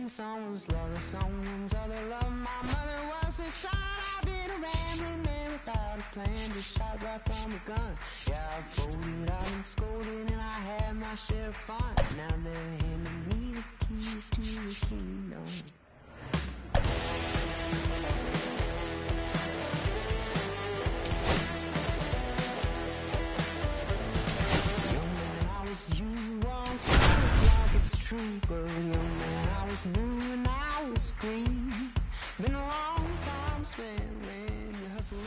One song was love, the someone's other love. My mother was a son. I've been a rambling man without a plan, just shot right from a gun. Yeah, I folded, I've been scolded, and I had my share of fun. Now they're handing me the keys to the kingdom. Young man, I was you wrong, so like it's true, but young man, I was new and I was green. Been a long time spent when you're hustling.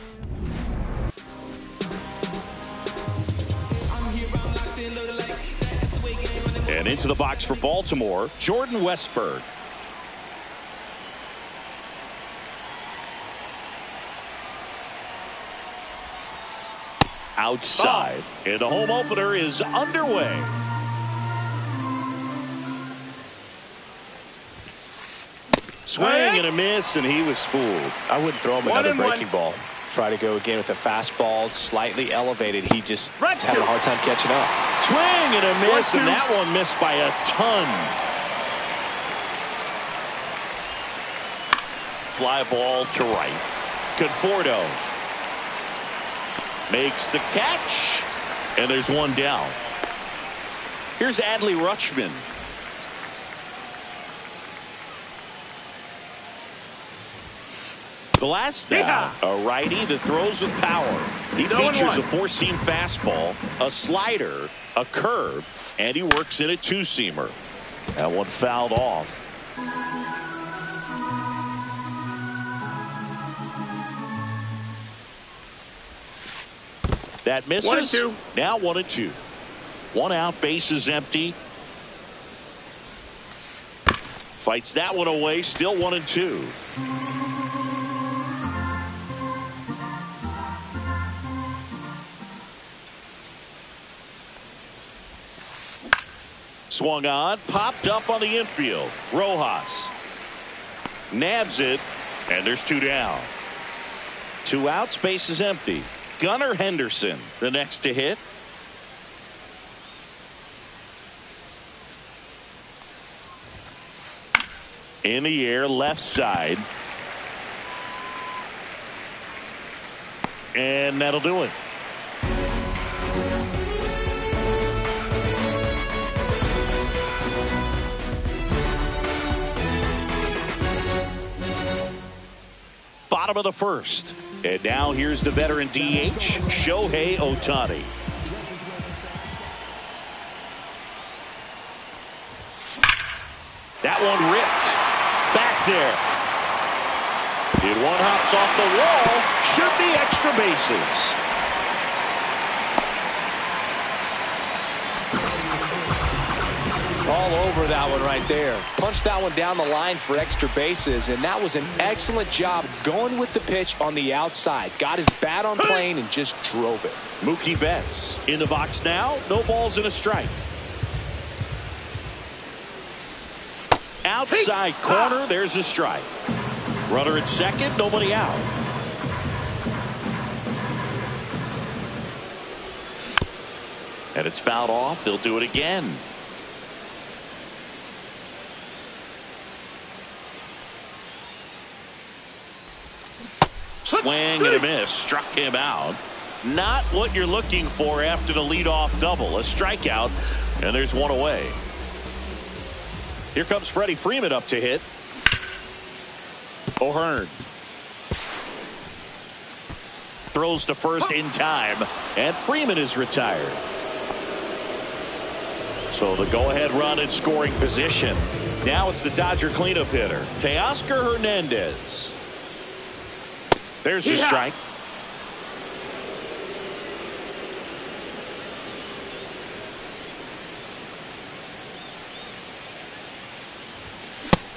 And into the box for Baltimore, Jordan Westburg. Outside, and the home opener is underway. Swing and a miss, and he was fooled. I wouldn't throw him another breaking ball. Try to go again with the fastball, slightly elevated. He just having a hard time catching up. Swing and a miss, and that one missed by a ton. Fly ball to right. Conforto makes the catch, and there's one down. Here's Adley Rutschman. Glass now, a righty that throws with power. He features a four-seam fastball, a slider, a curve, and he works in a two-seamer. That one fouled off. That misses. 1-2. Now 1-2. One out, base is empty. Fights that one away, still 1-2. Swung on, popped up on the infield. Rojas nabs it, and there's two down. Two outs, base is empty. Gunnar Henderson, the next to hit. In the air, left side. And that'll do it. Bottom of the first. And now here's the veteran DH, Shohei Ohtani. That one ripped. Back there. And one hops off the wall. Should be extra bases. All over that one right there. Punched that one down the line for extra bases, and that was an excellent job going with the pitch on the outside. Got his bat on plane and just drove it. Mookie Betts in the box now. No balls and a strike. Outside corner, there's a strike. Runner at second, nobody out. And it's fouled off. They'll do it again. Swing and a miss. Struck him out. Not what you're looking for after the leadoff double. A strikeout, and there's one away. Here comes Freddie Freeman up to hit. O'Hearn throws to first in time, and Freeman is retired. So the go-ahead run in scoring position. Now it's the Dodger cleanup hitter, Teoscar Hernandez. There's the strike.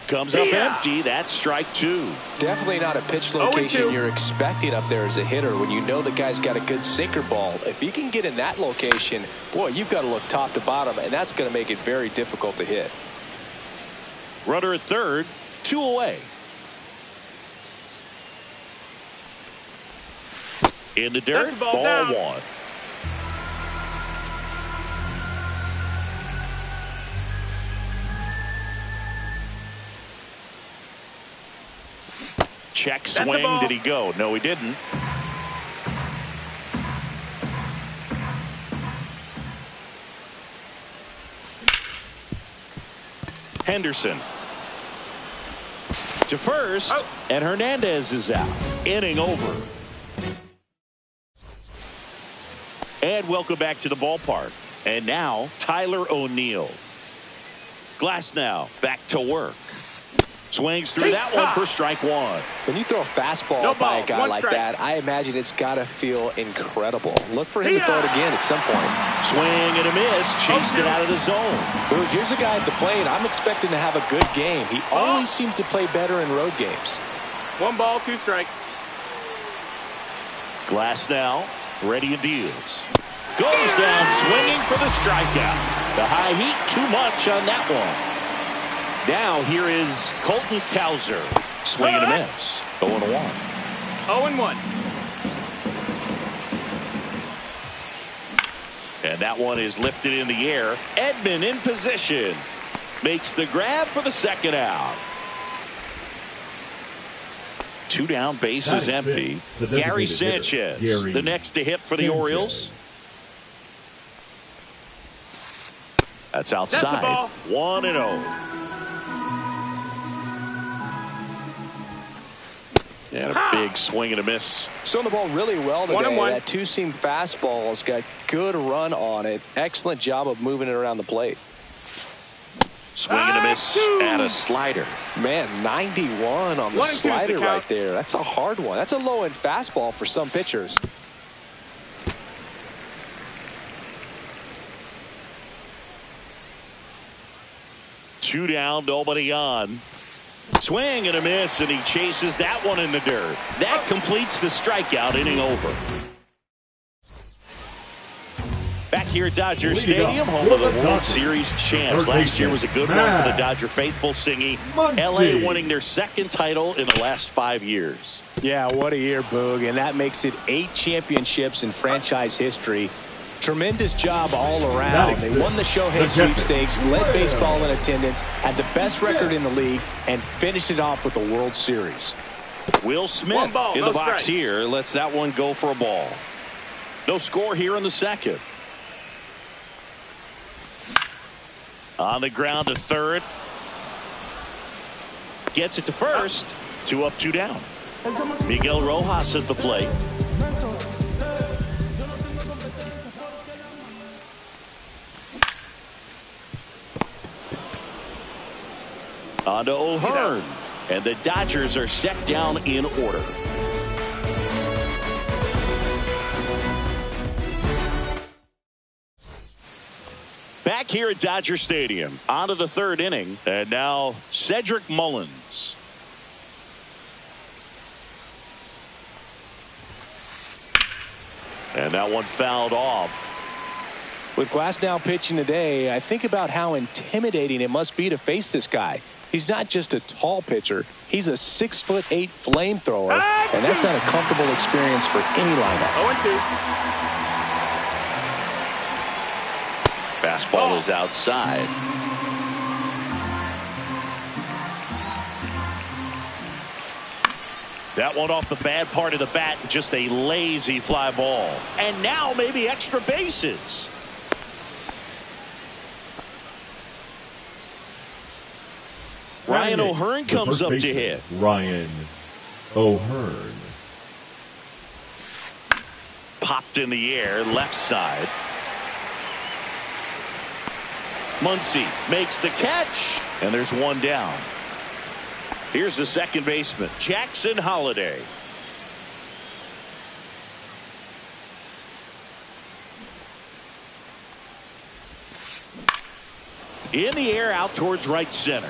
Comes up empty. That's strike two. Definitely not a pitch location you're expecting up there as a hitter when you know the guy's got a good sinker ball. If he can get in that location, boy, you've got to look top to bottom, and that's going to make it very difficult to hit. Runner at third, two away. In the dirt, ball one. Check swing. Did he go? No, he didn't. Henderson to first, and Hernandez is out. Inning over. And welcome back to the ballpark. And now Tyler O'Neill. Glasnow back to work. Swings through that one for strike one. When you throw a fastball by a guy like that, I imagine it's got to feel incredible. Look for him to throw it again at some point. Swing and a miss. Chased it out of the zone. Well, here's a guy at the plate. I'm expecting to have a good game. He always seems to play better in road games. 1 ball, 2 strikes. Glasnow ready and deals. Goes down swinging for the strikeout. The high heat too much on that one. Now here is Colton Cowser. Swing and a miss. 0-1. 0-1. And that one is lifted in the air. Edman in position. Makes the grab for the second out. 2 down, base is empty. Gary Sanchez, the next to hit for the Orioles. That's outside. 1-0. And a big swing and a miss. Throwing the ball really well today. 1-1. That two-seam fastball's got good run on it. Excellent job of moving it around the plate. Swing and a miss and a slider. Man, 91 on the slider right there. That's a hard one. That's a low-end fastball for some pitchers. Two down, nobody on. Swing and a miss, and he chases that one in the dirt. That completes the strikeout. Inning over. Back here at Dodger Stadium, home of the World Series champs. Last year was a good one for the Dodger faithful, Singy. LA winning their 2nd title in the last 5 years. Yeah, what a year, Boog. And that makes it 8 championships in franchise history. Tremendous job all around. They won the Shohei sweepstakes, led baseball in attendance, had the best record in the league, and finished it off with the World Series. Will Smith in the box here. Lets that one go for a ball. No score here in the 2nd. On the ground to 3rd. Gets it to 1st. 2 up, 2 down. Miguel Rojas at the plate. On to O'Hearn. And the Dodgers are set down in order. Back here at Dodger Stadium. On to the 3rd inning. And now Cedric Mullins. And that one fouled off. With Glasnow pitching today, I think about how intimidating it must be to face this guy. He's not just a tall pitcher. He's a 6'8" flamethrower, and that's not a comfortable experience for any lineup. 0-2. Fastball is outside. That one off the bad part of the bat, just a lazy fly ball. And now maybe extra bases. Ryan O'Hearn comes up to hit. Ryan O'Hearn. Popped in the air, left side. Muncy makes the catch, and there's one down. Here's the second baseman, Jackson Holliday. In the air, out towards right center.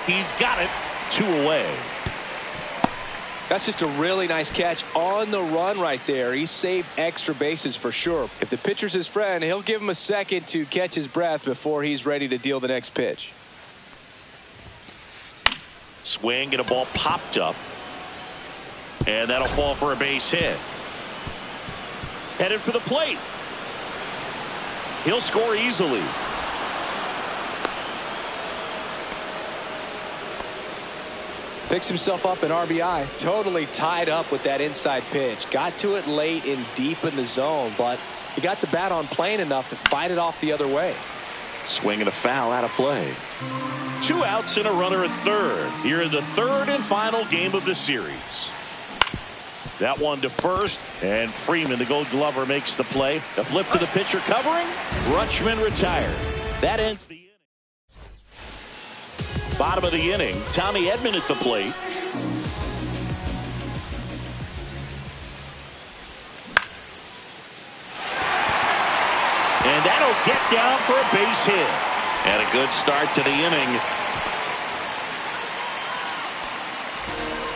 He's got it. 2 away. That's just a really nice catch on the run right there. He saved extra bases for sure. If the pitcher's his friend, he'll give him a second to catch his breath before he's ready to deal the next pitch. Swing and a ball popped up. And that'll fall for a base hit. Headed for the plate. He'll score easily. Picks himself up an RBI. Totally tied up with that inside pitch. Got to it late and deep in the zone, but he got the bat on plane enough to fight it off the other way. Swing and a foul out of play. 2 outs and a runner at third. Here in the third and final game of the series. That one to first, and Freeman, the Gold Glover, makes the play. A flip to the pitcher covering. Rutschman retired. That ends the inning. Bottom of the inning, Tommy Edman at the plate. And that'll get down for a base hit. And a good start to the inning.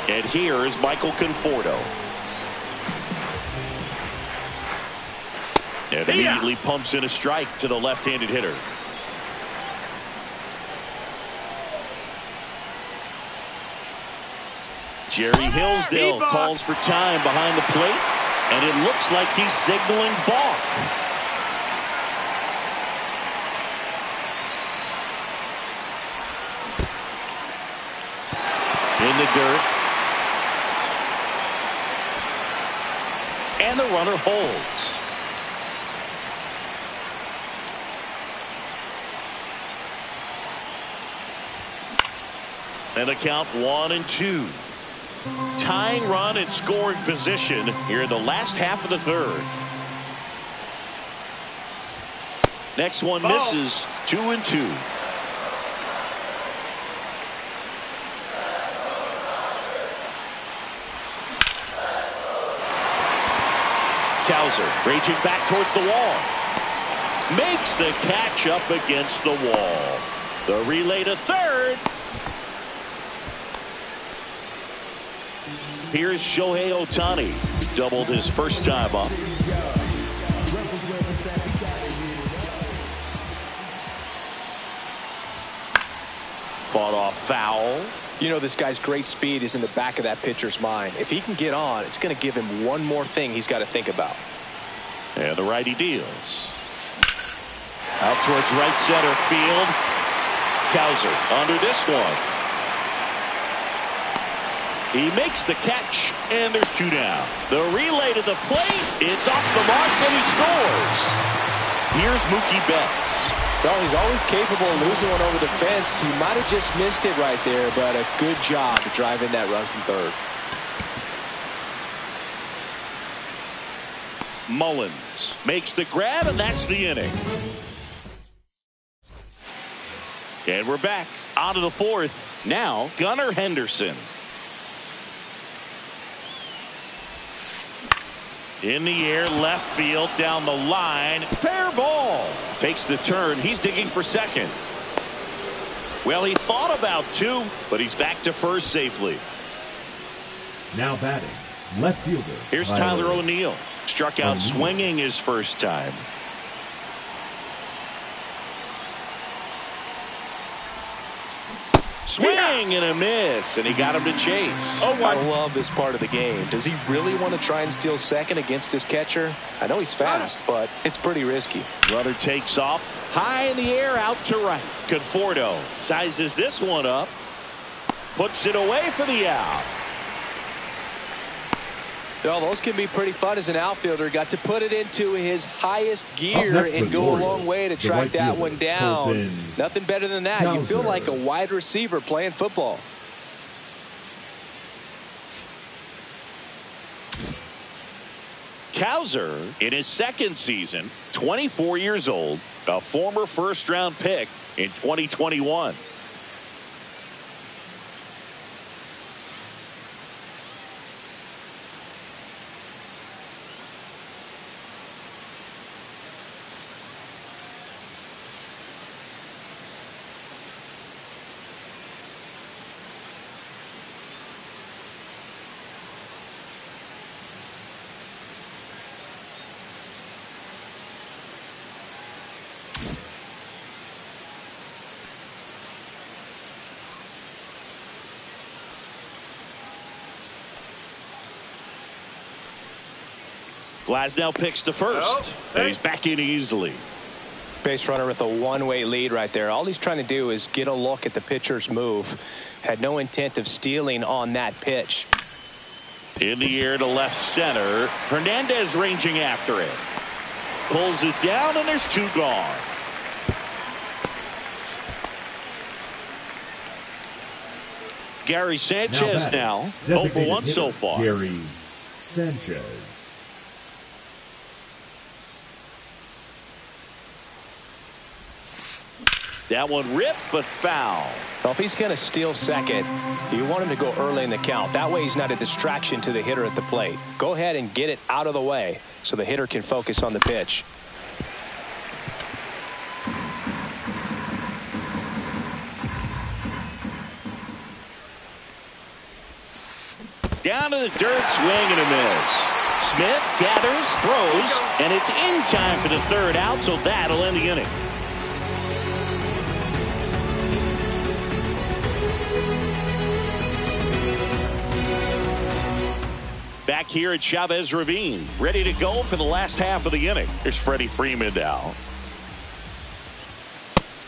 And here is Michael Conforto. And immediately pumps in a strike to the left-handed hitter. Jerry Hillsdale calls for time behind the plate, and it looks like he's signaling balk. In the dirt. And the runner holds. And the count 1-2. Tying run in scoring position here in the last half of the third. Next one misses. 2-2. Cowser raging back towards the wall. Makes the catch up against the wall. The relay to third. Here's Shohei Ohtani. Doubled his first time up. Fought off foul. You know, this guy's great speed is in the back of that pitcher's mind. If he can get on, it's going to give him one more thing he's got to think about. And the righty deals. Out towards right center field. Cowser under this one. He makes the catch, and there's 2 down. The relay to the plate. It's off the mark, and he scores. Here's Mookie Betts. Well, he's always capable of losing one over the fence. He might have just missed it right there, but a good job to drive in that run from third. Mullins makes the grab, and that's the inning. And we're back onto the fourth. Now, Gunnar Henderson. In the air, left field, down the line. Fair ball. Takes the turn. He's digging for second. Well, he thought about 2, but he's back to first safely. Now batting, left fielder. Here's Tyler O'Neill. Struck out swinging his first time. Swing and a miss, and he got him to chase. Oh, I love this part of the game. Does he really want to try and steal second against this catcher? I know he's fast, but it's pretty risky. Runner takes off. High in the air, out to right. Conforto sizes this one up. Puts it away for the out. Well, those can be pretty fun as an outfielder. Got to put it into his highest gear and go a long way to track that one down. Nothing better than that. You feel like a wide receiver playing football. Cowser, in his second season, 24 years old, a former first-round pick in 2021. Glasnow picks to first, and he's back in easily. base runner with a one-way lead right there. All he's trying to do is get a look at the pitcher's move. Had no intent of stealing on that pitch. In the air to left center. Hernandez ranging after it. Pulls it down, and there's 2 gone. Gary Sanchez now 0 for 1 so far. Gary Sanchez. That one ripped, but foul. Well, if he's going to steal second, you want him to go early in the count. That way he's not a distraction to the hitter at the plate. Go ahead and get it out of the way so the hitter can focus on the pitch. Down to the dirt, swing and a miss. Smith gathers, throws, and it's in time for the 3rd out, so that'll end the inning. Back here at Chavez Ravine, ready to go for the last half of the inning. Here's Freddie Freeman now.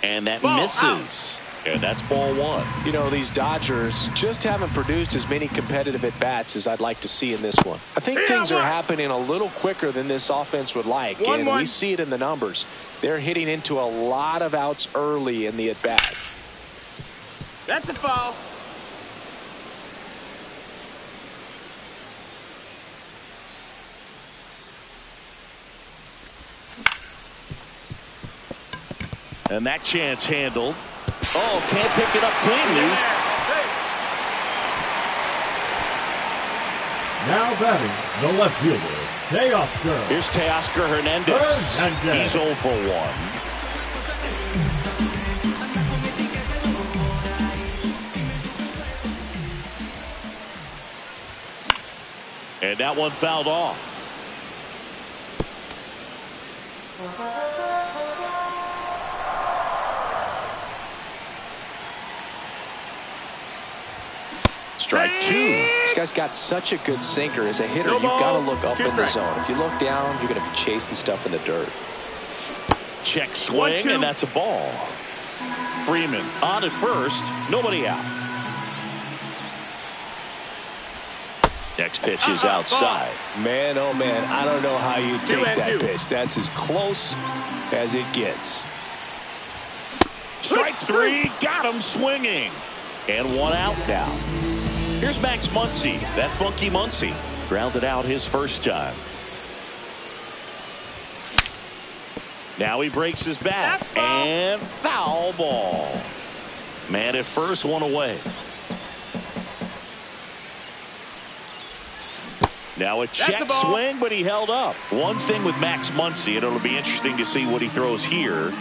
And that misses. And that's ball 1. You know, these Dodgers just haven't produced as many competitive at-bats as I'd like to see in this one. I think things are happening a little quicker than this offense would like, and we see it in the numbers. They're hitting into a lot of outs early in the at-bat. That's a foul. And that chance handled. Oh, can't pick it up cleanly. Now batting, the left fielder, Teoscar. Here's Teoscar Hernandez. He's 0 for 1. And that one fouled off. Strike 2. This guy's got such a good sinker. As a hitter, you've got to look up in the zone. If you look down, you're going to be chasing stuff in the dirt. Check swing, and that's a ball. Freeman on at first. Nobody out. Next pitch is outside. Man, oh man, I don't know how you take that pitch. That's as close as it gets. Strike 3. Got him swinging. And 1 out now. Here's Max Muncy, that funky Muncy. Grounded out his first time. Now he breaks his bat. And foul ball. Man at first, 1 away. Now a check swing, but he held up. One thing with Max Muncy, and it'll be interesting to see what he throws here.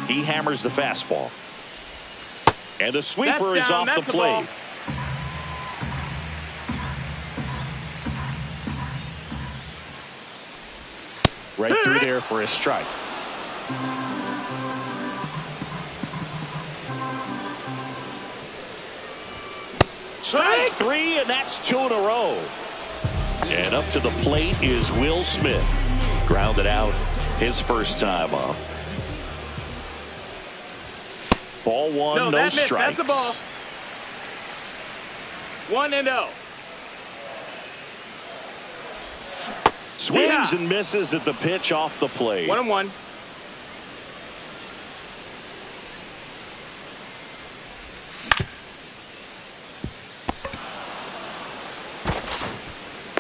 He hammers the fastball. And the sweeper is off the plate. Right through there for a strike. Strike 3, and that's 2 in a row. And up to the plate is Will Smith. Grounded out his first time up. Ball 1, no strikes. That's a ball. 1-0. Swings and misses at the pitch off the plate. 1-1.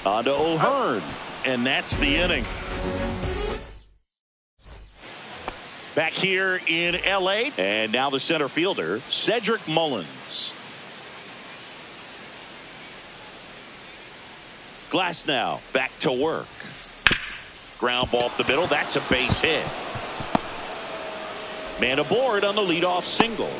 On to O'Hearn, and that's the inning. Back here in L.A., and now the center fielder, Cedric Mullins. Glass now back to work. Ground ball up the middle. That's a base hit. Man aboard on the leadoff single.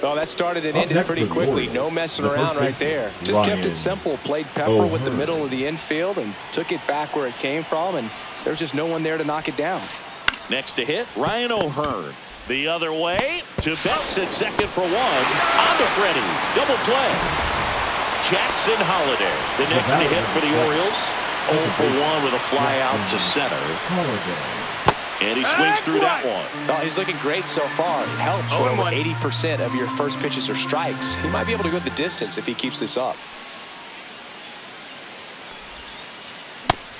Well, that started and ended pretty quickly. No messing around right there. Just kept it simple. Played Pepper with the middle of the infield and took it back where it came from, and there's just no one there to knock it down. Next to hit, Ryan O'Hearn. The other way to Betts at second for 1. On to Freddie. Double play. Jackson Holiday, the next to hit for the Orioles. 0 for 1 with a fly out to center. And he swings through that one. Well, he's looking great so far. It helps when over 80% of your first pitches are strikes. He might be able to go the distance if he keeps this up.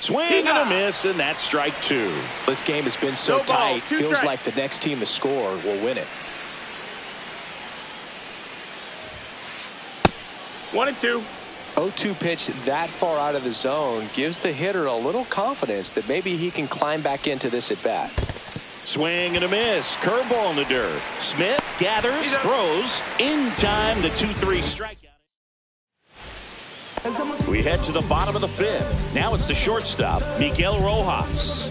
Swing and a miss, and that's strike 2. This game has been so tight. Feels like the next team to score will win it. 1-2. 0-2 pitch that far out of the zone gives the hitter a little confidence that maybe he can climb back into this at bat. Swing and a miss. Curveball in the dirt. Smith gathers, throws in time. The 2-3 strikeout. We head to the bottom of the 5th. Now it's the shortstop, Miguel Rojas.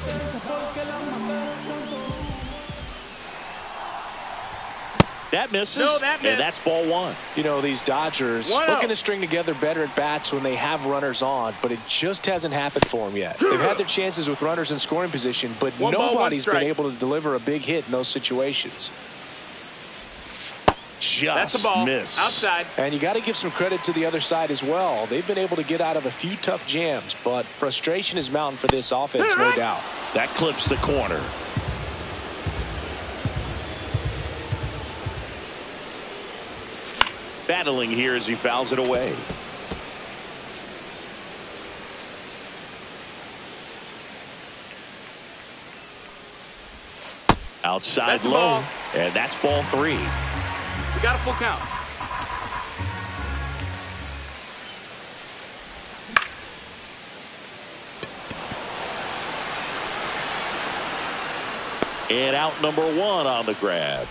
That misses, and that's ball 1. You know, these Dodgers looking to string together better at bats when they have runners on, but it just hasn't happened for them yet. They've had their chances with runners in scoring position, but nobody's been able to deliver a big hit in those situations. That's a ball. Missed. Outside. And you got to give some credit to the other side as well. They've been able to get out of a few tough jams, but frustration is mounting for this offense, no doubt. That clips the corner. Battling here as he fouls it away. Outside low, and that's ball 3. We got a full count. And out number 1 on the grab.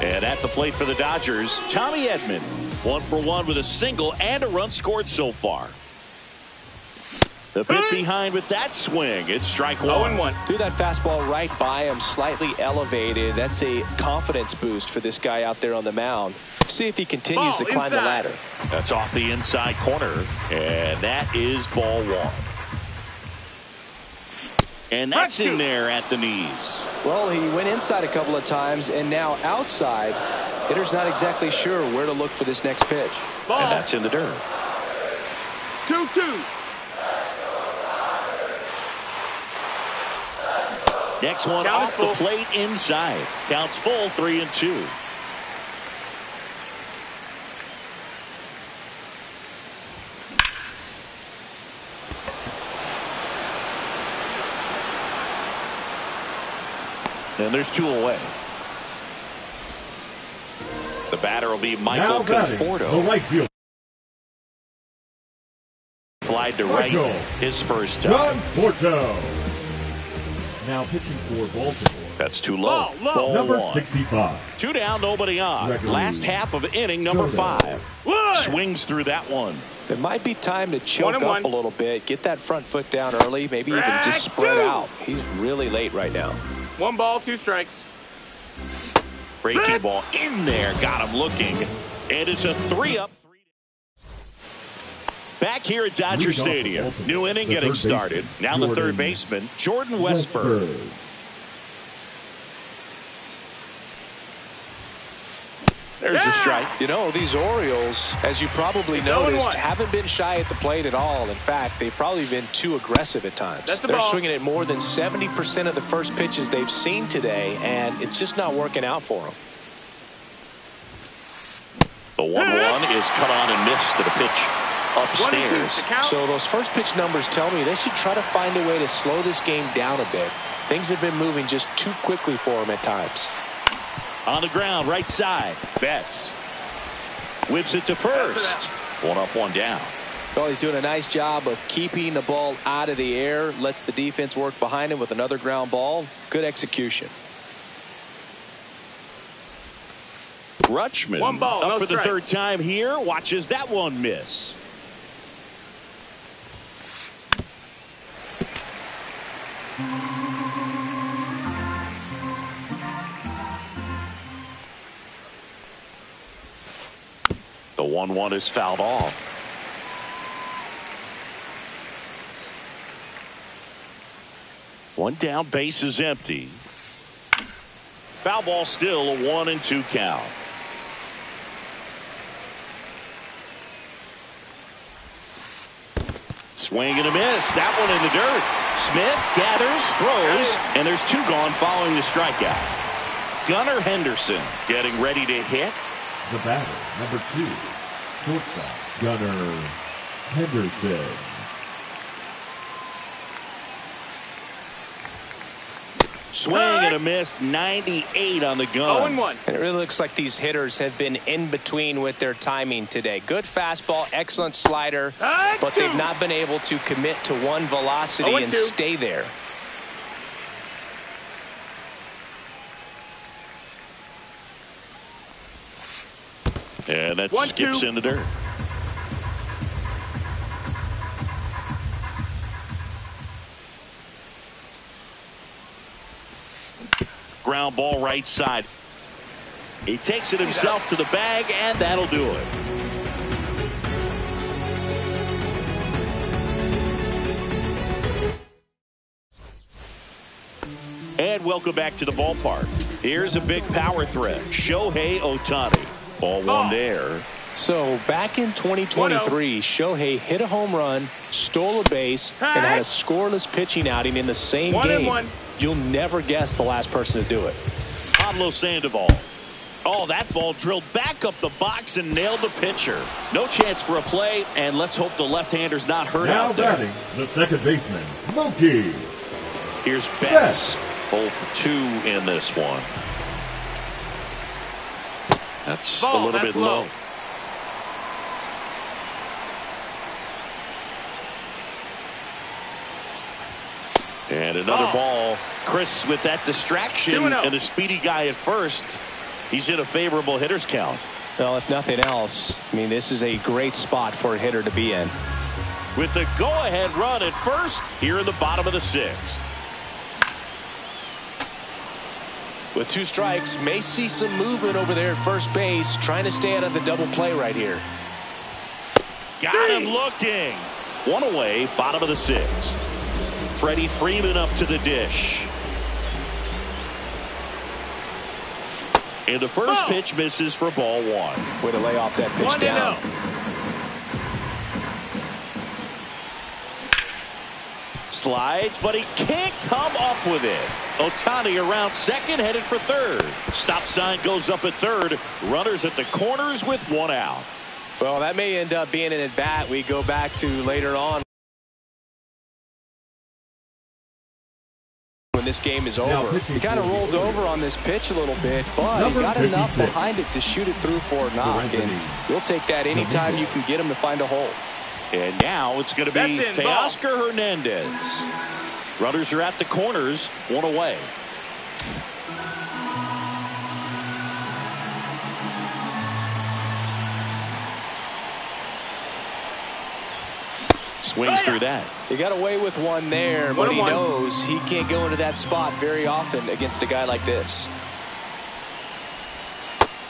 And at the plate for the Dodgers, Tommy Edman. 1 for 1 with a single and a run scored so far. The pit behind with that swing. It's strike 1. 0-1. Threw that fastball right by him, slightly elevated. That's a confidence boost for this guy out there on the mound. See if he continues to climb the ladder. That's off the inside corner, and that is ball 1. And that's in there at the knees. Well, he went inside a couple of times, and now outside. Hitter's not exactly sure where to look for this next pitch. Ball. And that's in the dirt. 2-2. Next one off the plate inside. Counts full, 3-2. And there's 2 away. The batter will be Michael Conforto. The right field. Flied to right his first time. Conforto. Now pitching for Baltimore. That's too low. Ball number 1. 65. 2 down, nobody on. Last half of inning number 5. Swings through that one. It might be time to choke up a little bit. Get that front foot down early. Maybe even just spread out. He's really late right now. 1 ball, 2 strikes. Breaking ball in there. Got him looking. And it's a 3-up. Back here at Dodger Stadium. New inning getting started. Now the third baseman, Jordan Westburg. There's a strike. You know, these Orioles, as you probably noticed, haven't been shy at the plate at all. In fact, they've probably been too aggressive at times. They're swinging at more than 70% of the first pitches they've seen today, and it's just not working out for them. The 1-1 is cut on and missed to the pitch upstairs. So those first pitch numbers tell me they should try to find a way to slow this game down a bit. Things have been moving just too quickly for them at times. On the ground, right side. Betts whips it to first. 1 up, 1 down. Well, he's doing a nice job of keeping the ball out of the air. Lets the defense work behind him with another ground ball. Good execution. Rutschman 1 ball, up no for the strikes. 3rd time here. Watches that one miss. The 1-1 is fouled off. One down, base is empty. Foul ball still, a 1-2 count. Swing and a miss. That one in the dirt. Smith gathers, throws, and there's 2 gone following the strikeout. Gunnar Henderson getting ready to hit. The batter, number 2, shortstop, Gunnar Henderson. Swing and a miss, 98 on the gun. 0-1. And it really looks like these hitters have been in between with their timing today. Good fastball, excellent slider, but they've not been able to commit to one velocity and stay there. And that skips in the dirt. Ground ball right side. He takes it himself to the bag, and that'll do it. And welcome back to the ballpark. Here's a big power threat. Shohei Ohtani. Ball 1 there. So back in 2023, Shohei hit a home run, stole a base, and had a scoreless pitching outing in the same game. You'll never guess the last person to do it. Pablo Sandoval. Oh, that ball drilled back up the box and nailed the pitcher. No chance for a play, and let's hope the left-hander's not hurt out there. Now batting, the second baseman, Mookie. Here's Betts. 0 for 2 in this one. That's a little bit low. And another ball. Chris with that distraction and a speedy guy at first. He's in a favorable hitter's count. Well, if nothing else, I mean, this is a great spot for a hitter to be in. With the go-ahead run at first here in the bottom of the 6th. With 2 strikes, may see some movement over there at first base, trying to stay out of the double play right here. Got him looking. 1 away, bottom of the 6th. Freddie Freeman up to the dish. And the first pitch misses for ball 1. Way to lay off that pitch down. Slides, but he can't come up with it. Ohtani around second, headed for third. Stop sign goes up at third. Runners at the corners with 1 out. Well, that may end up being an at-bat we go back to later on when this game is over. He kind of rolled over on this pitch a little bit, but he got enough behind it to shoot it through for a knock, and you'll take that anytime you can get him to find a hole. And now it's going to be Teoscar Hernandez. Runners are at the corners, 1 away. Swings through that. He got away with 1 there, but he knows he can't go into that spot very often against a guy like this.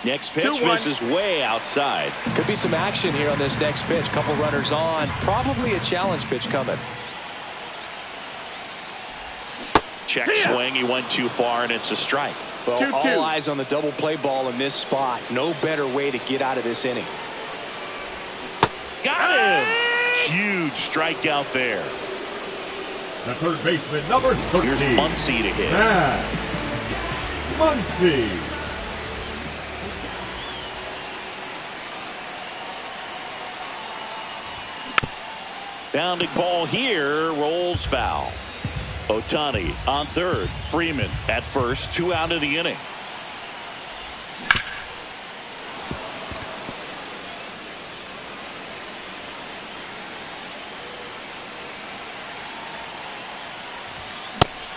Next pitch misses way outside. Could be some action here on this next pitch. Couple runners on. Probably a challenge pitch coming. Check swing. He went too far, and it's a strike. Well, all eyes on the double play ball in this spot. No better way to get out of this inning. Got him. Huge strikeout there. The third baseman, number 13. Here's Muncy to hit. Muncy. Bounding ball here, rolls foul. Ohtani on third. Freeman at first, 2 out of the inning.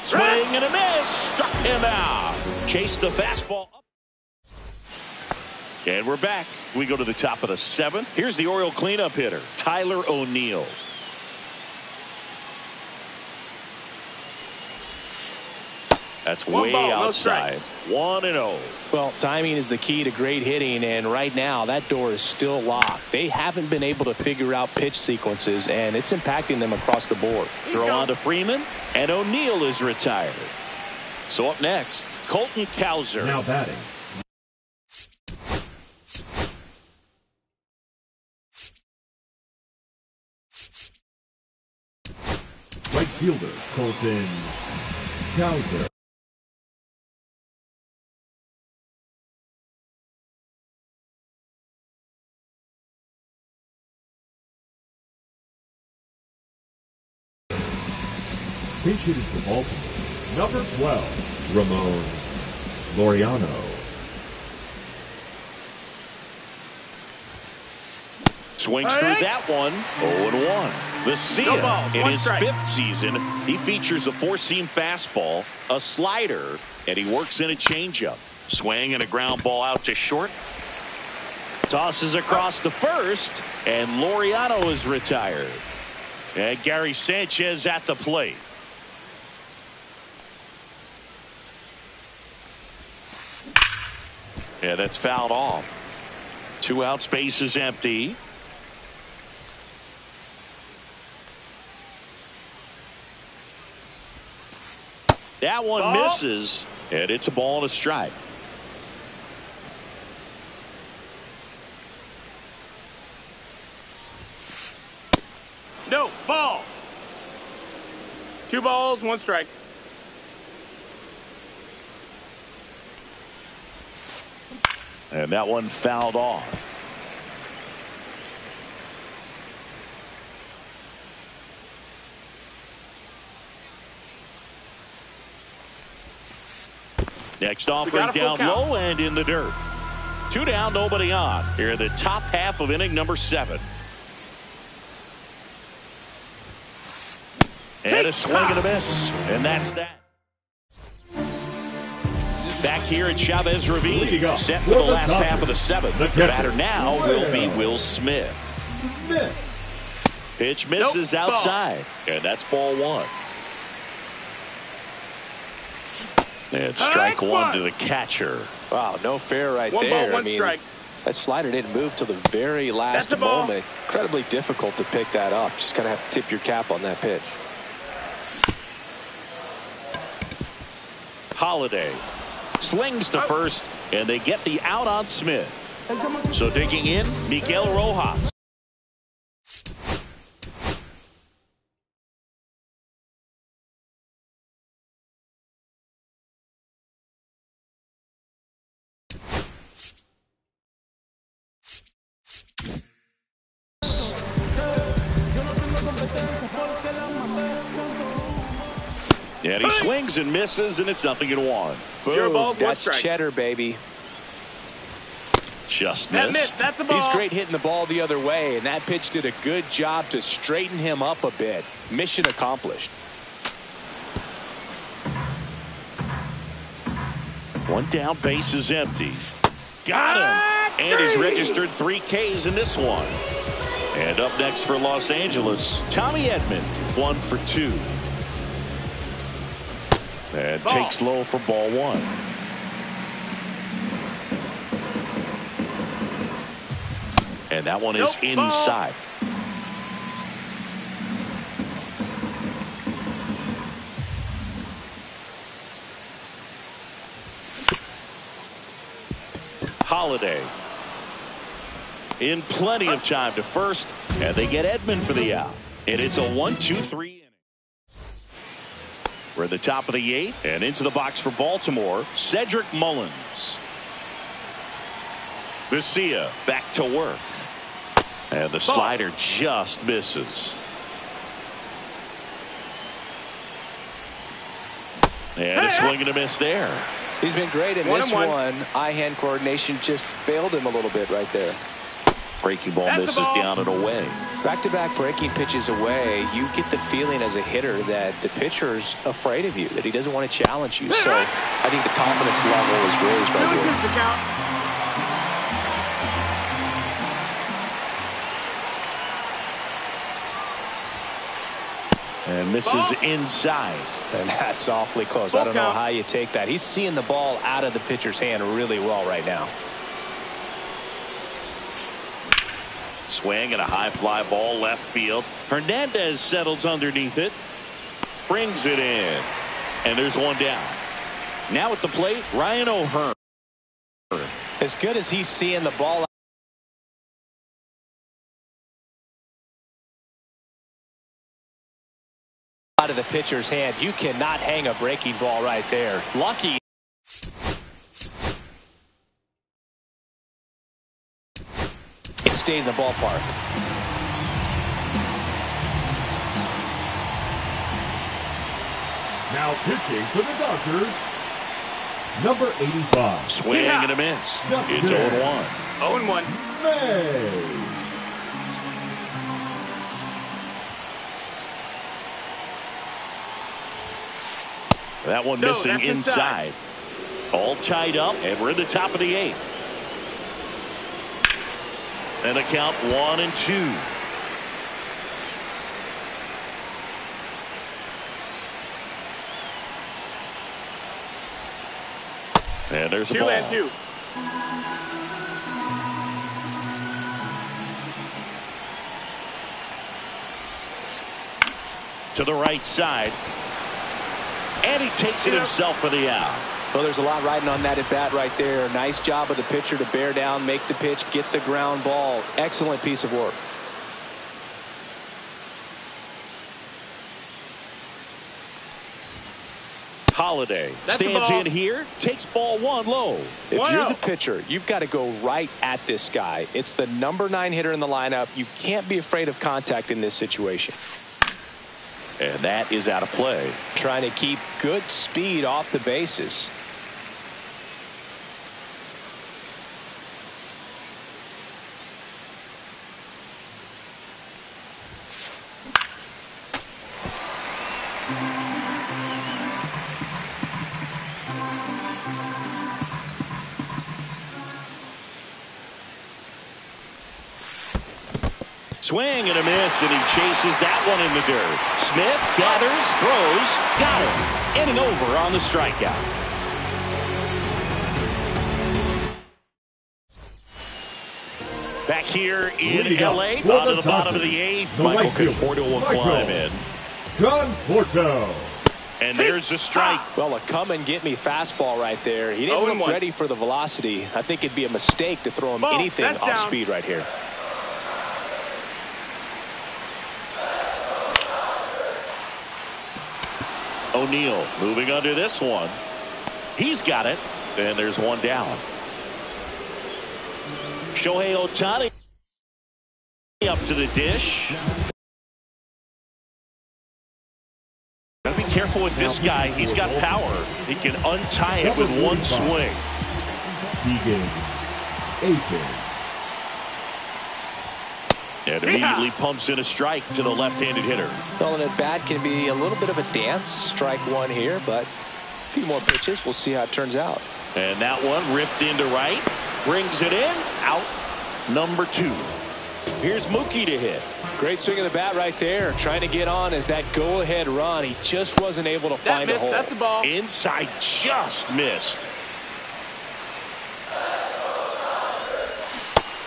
Swing and a miss. Struck him out. Chased the fastball up. And we're back. We go to the top of the 7th. Here's the Oriole cleanup hitter, Tyler O'Neill. That's way outside. 1-0. Well, timing is the key to great hitting, and right now that door is still locked. They haven't been able to figure out pitch sequences, and it's impacting them across the board. Throw on to Freeman, and O'Neill is retired. So up next, Colton Cowser. Now batting, fielder, Colton Cowser. Pinch hitting for Baltimore, number 12, Ramon Laureano. Swings through that one. 0-1. Vesia, in his 5th season, he features a 4-seam fastball, a slider, and he works in a changeup. Swing and a ground ball out to short. Tosses across to first, and Laureano is retired. And Gary Sanchez at the plate. Yeah, that's fouled off. 2 outs, base is empty. That one misses, and it's a ball and a strike. No, ball. 2 balls, 1 strike. And that one fouled off. Next offering down low and in the dirt. 2 down, nobody on. Here in the top half of inning number 7. And a swing and a miss. And that's that. Back here at Chavez Ravine, set for the last half of the 7th. The batter now will be Will Smith. Pitch misses outside, and that's ball 1. And strike 1 to the catcher. Wow, no fair right 1 there. ball, 1 strike. That slider didn't move till the very last moment. Incredibly difficult to pick that up. Just kind of have to tip your cap on that pitch. Holiday slings to first, and they get the out on Smith. So digging in, Miguel Rojas. And he swings and misses, and it's 0-1. Boom, that's cheddar, baby. Just missed. That's a ball. He's great hitting the ball the other way, and that pitch did a good job to straighten him up a bit. Mission accomplished. 1 down, base is empty. Got him. And he's registered 3 Ks in this one. And up next for Los Angeles, Tommy Edman, 1 for 2. And takes low for ball 1. And that one is inside. Holiday in plenty of time to first, and they get Edman for the out. And it's a 1-2-3 inning. We're at the top of the 8th, and into the box for Baltimore, Cedric Mullins. Vesia back to work. And the slider just misses. And a swing and a miss there. He's been great in this one. Eye-hand coordination just failed him a little bit right there. Breaking ball misses down and away. Back-to-back breaking pitches away, you get the feeling as a hitter that the pitcher's afraid of you, that he doesn't want to challenge you. So I think the confidence level is raised right here. And misses inside. And that's awfully close. I don't know how you take that. He's seeing the ball out of the pitcher's hand really well right now. Swing and a high fly ball left field. Hernandez settles underneath it. Brings it in. And there's 1 down. Now at the plate, Ryan O'Hearn. As good as he's seeing the ball out of the pitcher's hand. You cannot hang a breaking ball right there. Lucky. It stayed in the ballpark. Now pitching for the Dodgers, number 85. Swing and a miss. It's 0-1. 0-1. May. That one missing inside. All tied up, and we're in the top of the 8th. And a count 1-2. And there's the ball. 2-2. To the right side. And he takes it himself for the out. Well, there's a lot riding on that at bat right there. Nice job of the pitcher to bear down, make the pitch, get the ground ball. Excellent piece of work. Holiday stands in here, takes ball 1 low. If you're the pitcher, you've got to go right at this guy. It's the number 9 hitter in the lineup. You can't be afraid of contact in this situation. And that is out of play. Trying to keep good speed off the bases. Swing and a miss, and he chases that one in the dirt. Smith gathers, throws, got him. Inning over on the strikeout. Back here in LA, on to the bottom of the 8th. Michael can afford to climb in. Conforto. And there's a strike. Well, a come-and-get-me fastball right there. He didn't look ready for the velocity. I think it'd be a mistake to throw him anything off speed right here. O'Neill moving under this one. He's got it. And there's one down. Shohei Ohtani up to the dish. Gotta be careful with this guy. He's got power. He can untie it with one swing. And immediately pumps in a strike to the left-handed hitter. Well, and at bat can be a little bit of a dance. Strike one here, but a few more pitches. We'll see how it turns out. And that one ripped into right. Brings it in. Out number 2. Here's Mookie to hit. Great swing of the bat right there. Trying to get on as that go-ahead run. He just wasn't able to find a hole. That's the ball. Inside just missed.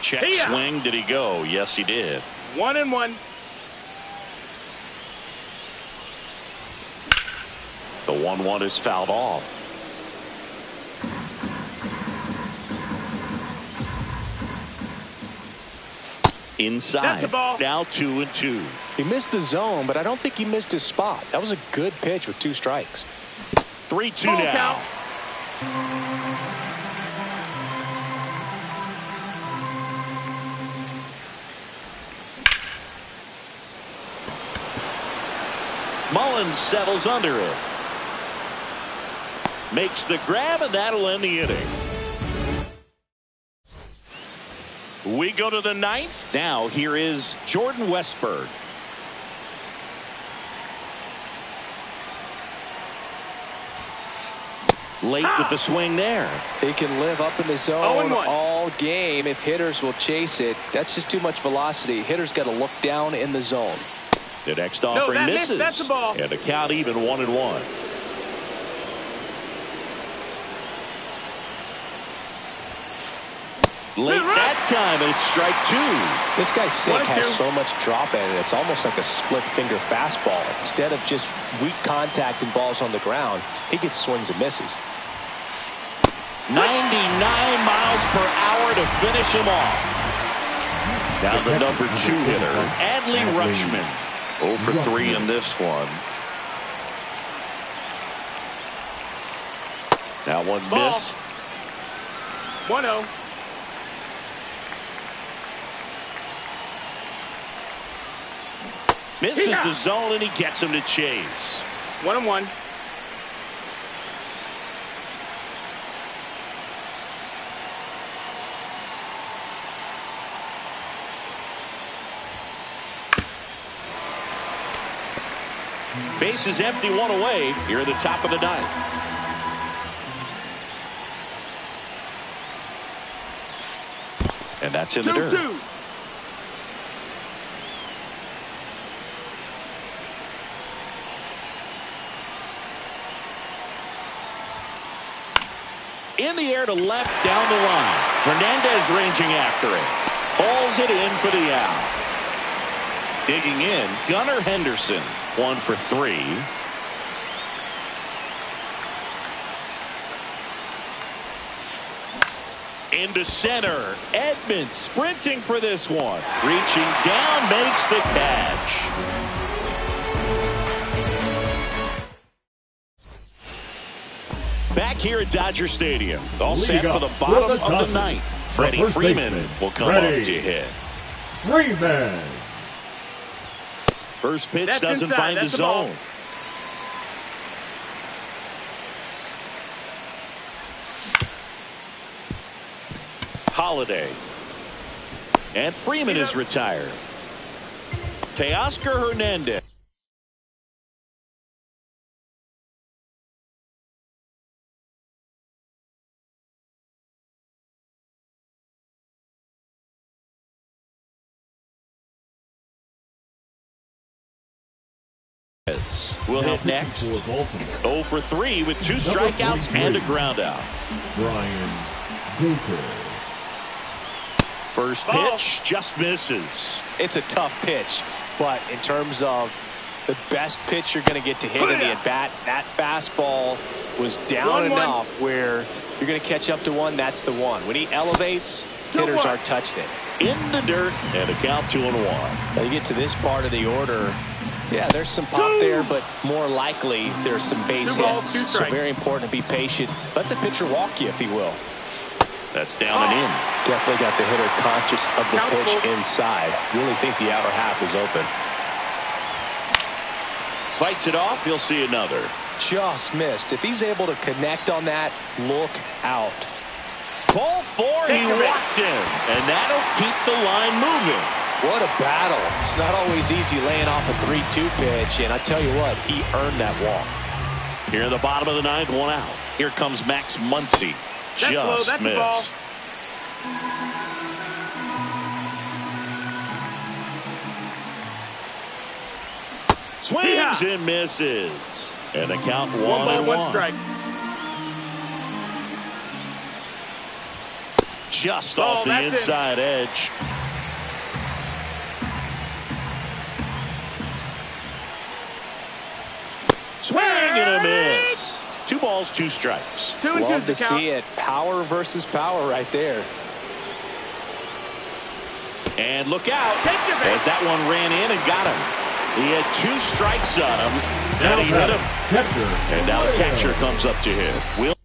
Check swing. Did he go? Yes, he did. 1-1. The 1-1 is fouled off. Inside. That's a ball. Now 2-2. He missed the zone, but I don't think he missed his spot. That was a good pitch with 2 strikes. 3-2 now. Count. Mullins settles under it. Makes the grab, and that'll end the inning. We go to the 9th. Now here is Jordan Westburg. Late with the swing there. He can live up in the zone all game if hitters will chase it. That's just too much velocity. Hitters got to look down in the zone. The next offering misses. That's the ball. And the count even 1-1. Late that time, and it's strike 2. This guy's sink has so much drop in it. It's almost like a split finger fastball. Instead of just weak contact and balls on the ground, he gets swings and misses. 99 miles per hour to finish him off. Now the number 2 hitter, Adley Rutschman. 0 for 3 in this one. That one Ball. missed. 1-0. Misses the zone, and he gets him to chase. 1-1. Base is empty, one away here at the top of the ninth. And that's in the dirt. 2-2. In the air to left, down the line. Hernandez ranging after it. Pulls it in for the out. Digging in, Gunnar Henderson. 1 for 3. Into center. Edman sprinting for this one. Reaching down, makes the catch. Back here at Dodger Stadium. All set for the bottom of the ninth. Freddie Freeman will come up to hit. Freeman. First pitch That's doesn't inside. find That's the the ball. zone. Holiday. And Freeman is retired. Teoscar Hernandez. Will hit next. 0 for 3 with 2 strikeouts and a ground out. Brian Gooker. First pitch just misses. It's a tough pitch, but in terms of the best pitch you're going to get to hit in the at-bat, that fastball was down enough where you're going to catch up to one. That's the one. When he elevates, hitters aren't touched it. In the dirt, and a count 2-1. Now you get to this part of the order. Yeah, there's some pop there, but more likely there's some base hits. So very important to be patient. Let the pitcher walk you, if he will. That's down and in. Definitely got the hitter conscious of the pitch inside. Really think the outer half is open. Fights it off. He'll see another. Just missed. If he's able to connect on that, look out. Ball 4, he walked in, and that'll keep the line moving. What a battle. It's not always easy laying off a 3-2 pitch, and I tell you what, he earned that walk. Here in the bottom of the ninth, 1 out. Here comes Max Muncy. Just missed. Swings and misses. And a count 1-1. Strike. Just off the inside edge. Swing and a miss. 2 balls, 2 strikes. Love to see it. Power versus power right there. And look out as that one ran in and got him. He had 2 strikes on him. And he hit him. And now the catcher comes up to him. Will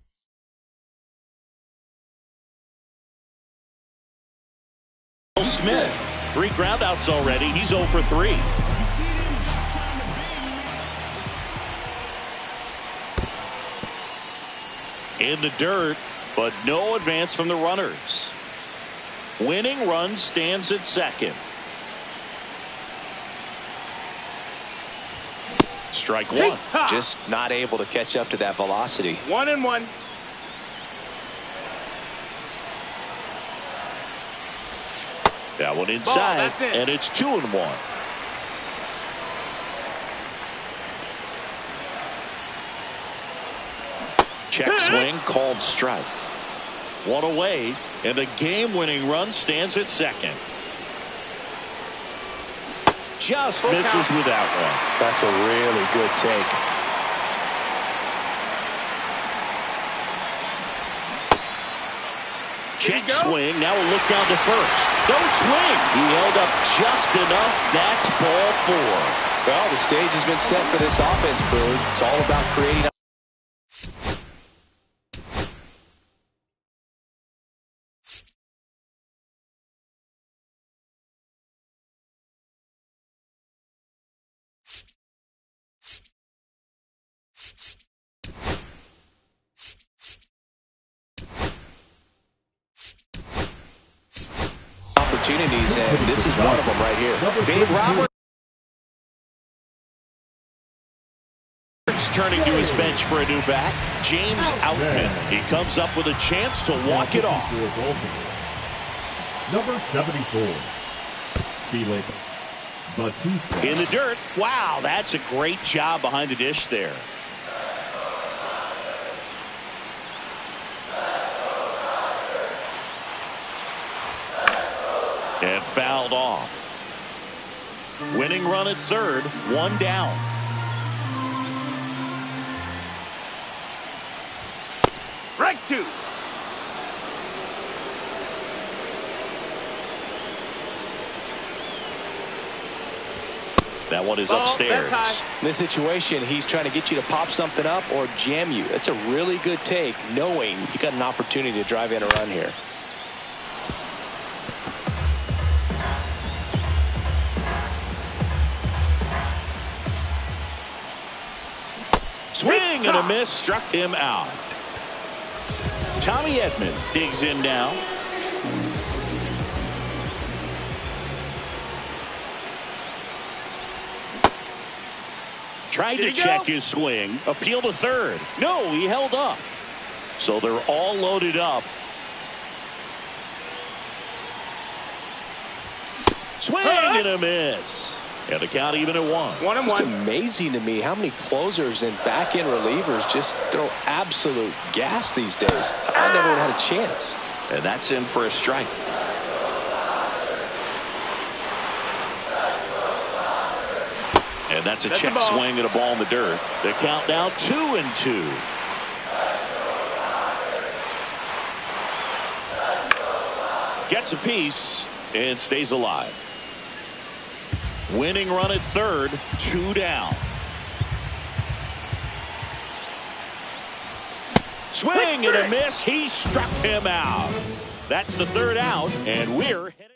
Smith. 3 groundouts already. He's 0 for 3. In the dirt, but no advance from the runners. Winning run stands at second. Strike 1. Just not able to catch up to that velocity. 1-1. That one inside, and it's 2-1. Check swing, called strike. 1 away, and the game-winning run stands at second. Just misses with that one. That's a really good take. Check swing, now a look down to first. No swing. He held up just enough. That's ball 4. Well, the stage has been set for this offense, Boone. It's all about creating opportunities, and this is one of them right here. Dave Roberts turning to his bench for a new bat. James Outman. He comes up with a chance to walk it off. Number 74, Felix Bautista. In the dirt. Wow, that's a great job behind the dish there. And fouled off. Winning run at third, one down. Strike two. That one is upstairs. In this situation, he's trying to get you to pop something up or jam you. That's a really good take, knowing you got an opportunity to drive in a run here. Swing and a miss, struck him out. Tommy Edman digs in now. Tried to check his swing. Appeal to third. No, he held up. So they're all loaded up. Swing and a miss. And the count even at one. 1-1. It's amazing to me how many closers and back-end relievers just throw absolute gas these days. I never would have had a chance. And that's in for a strike. And that's a check swing at a ball in the dirt. The count now 2-2. Gets a piece and stays alive. Winning run at third, 2 down. Swing and a miss. He struck him out. That's the third out, and we're headed.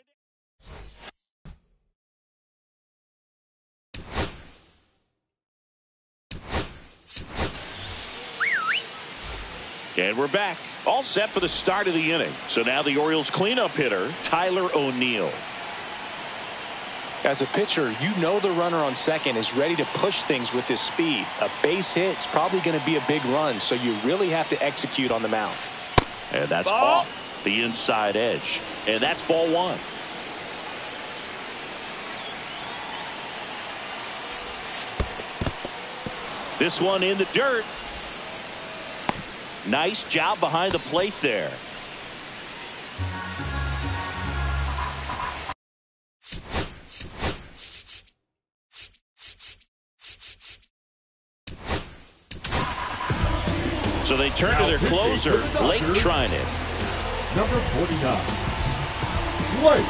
And we're back. All set for the start of the inning. So now the Orioles cleanup hitter, Tyler O'Neill. As a pitcher, you know the runner on second is ready to push things with his speed. A base hit's probably going to be a big run, so you really have to execute on the mound. And that's off the inside edge. And that's ball one. This one in the dirt. Nice job behind the plate there. So they turn to their closer, Blake Trinan. Number 49, Blake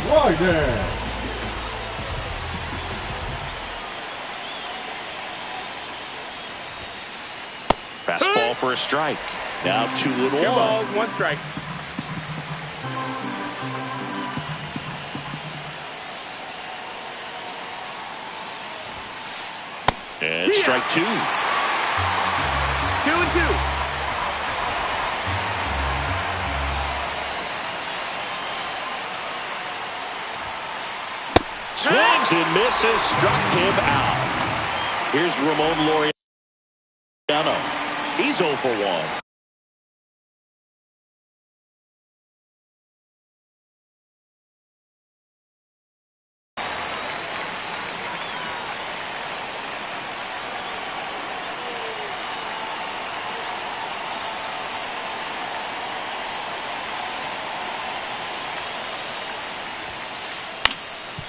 Trinan. Fastball for a strike. Now 2-1. 2 balls, 1 strike. And strike 2. 2-2. Swings and misses, struck him out. Here's Ramon Laureano. He's 0 for 1.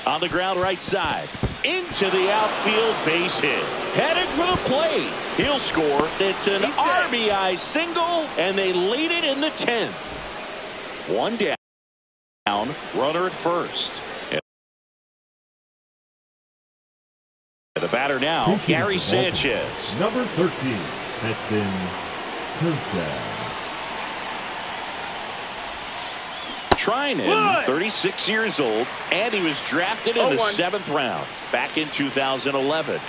On the ground right side. Into the outfield, base hit. Headed for the plate. He'll score. It's an RBI single, and they lead it in the 10th. 1 down. Runner at first. And the batter now, Gary Sanchez. Number 13 has been Tuesday. Trinan, 36 years old, and he was drafted in the 7th round back in 2011.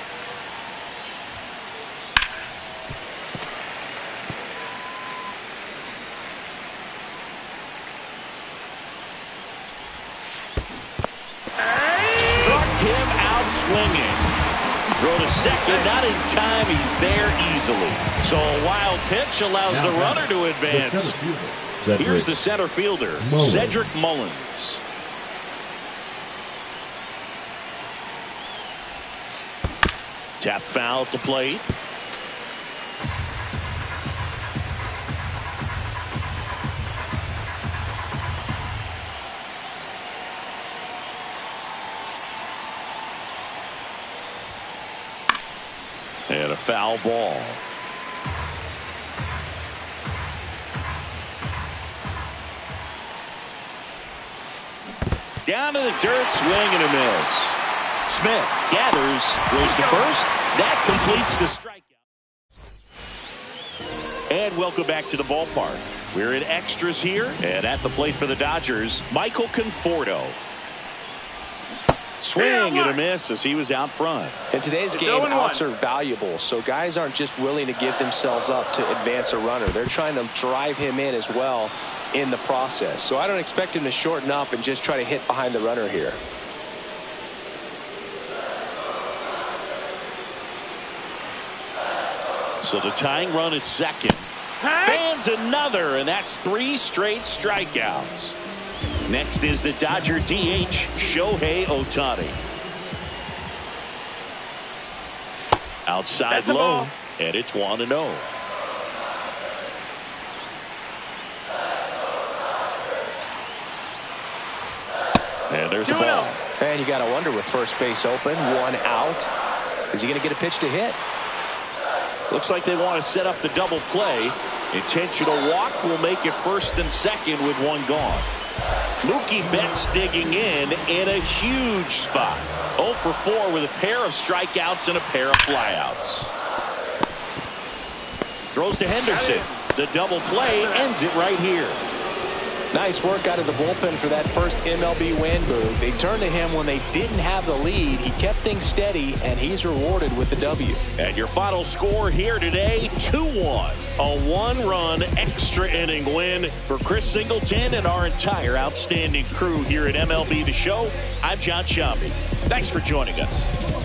Throw to second, not in time. He's there easily. So a wild pitch allows the runner to advance. Here's the center fielder, Cedric Mullins. Tap foul at the plate. And a foul ball. Down to the dirt, swing and a miss. Smith gathers, goes to first. That completes the strikeout. And welcome back to the ballpark. We're in extras here, and at the plate for the Dodgers, Michael Conforto. Swing and a miss as he was out front. In today's game, outs are valuable, so guys aren't just willing to give themselves up to advance a runner. They're trying to drive him in as well in the process. So I don't expect him to shorten up and just try to hit behind the runner here. So the tying run at second. Fans another, and that's 3 straight strikeouts. Next is the Dodger DH, Shohei Ohtani. Outside low, and it's 1-0. And there's a ball. And you got to wonder with first base open, 1 out. Is he going to get a pitch to hit? Looks like they want to set up the double play. Intentional walk will make it first and second with 1 gone. Mookie Betts digging in a huge spot. 0 for 4 with a pair of strikeouts and a pair of flyouts. Throws to Henderson. The double play ends it right here. Nice work out of the bullpen for that first MLB win, Boog. They turned to him when they didn't have the lead. He kept things steady, and he's rewarded with the W. And your final score here today, 2-1. A 1-run extra inning win for Chris Singleton and our entire outstanding crew here at MLB The Show. I'm John Shambi. Thanks for joining us.